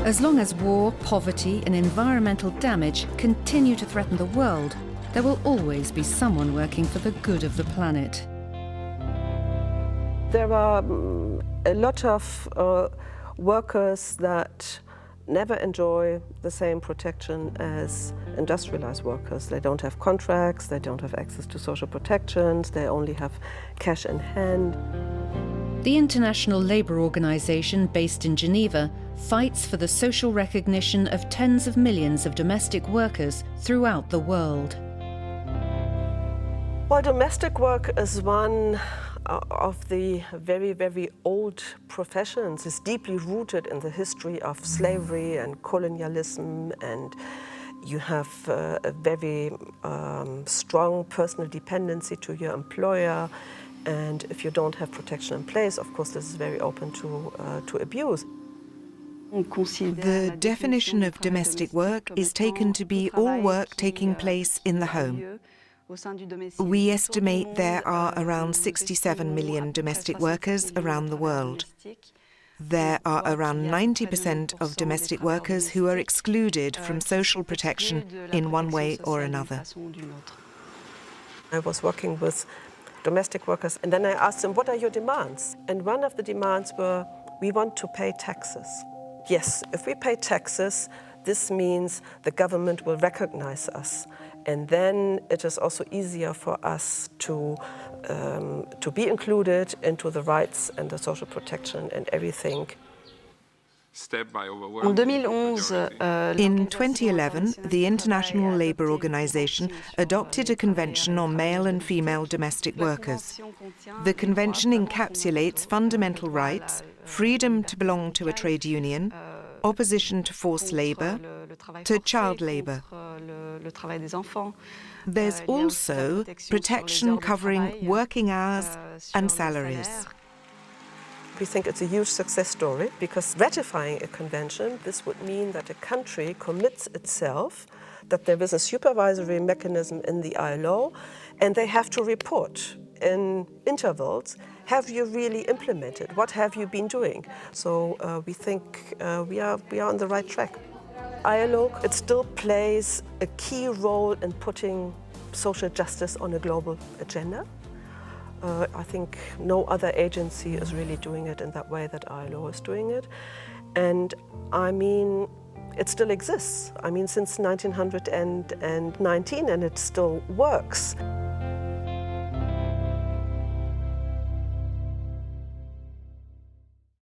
As long as war, poverty and environmental damage continue to threaten the world, there will always be someone working for the good of the planet. There are a lot of workers that never enjoy the same protection as industrialized workers. They don't have contracts, they don't have access to social protections, they only have cash in hand. The International Labour Organization, based in Geneva, fights for the social recognition of tens of millions of domestic workers throughout the world. Well, domestic work is one of the very, very old professions. It's deeply rooted in the history of slavery and colonialism, and you have a very strong personal dependency to your employer. And if you don't have protection in place, of course, this is very open to abuse. The definition of domestic work is taken to be all work taking place in the home. We estimate there are around 67 million domestic workers around the world. There are around 90% of domestic workers who are excluded from social protection in one way or another. I was working with domestic workers, and then I asked them, what are your demands? And one of the demands were, we want to pay taxes. Yes, if we pay taxes, this means the government will recognize us. And then it is also easier for us to be included into the rights and the social protection and everything. In 2011, the International Labour Organization adopted a convention on male and female domestic workers. The convention encapsulates fundamental rights, freedom to belong to a trade union, opposition to forced labour, to child labour. There's also protection covering working hours and salaries. We think it's a huge success story because ratifying a convention, this would mean that a country commits itself that there is a supervisory mechanism in the ILO, and they have to report in intervals, have you really implemented? What have you been doing? So we think we are on the right track. ILO, it still plays a key role in putting social justice on a global agenda. I think no other agency is really doing it in that way that ILO is doing it. And I mean, it still exists. I mean, since 1919, and it still works.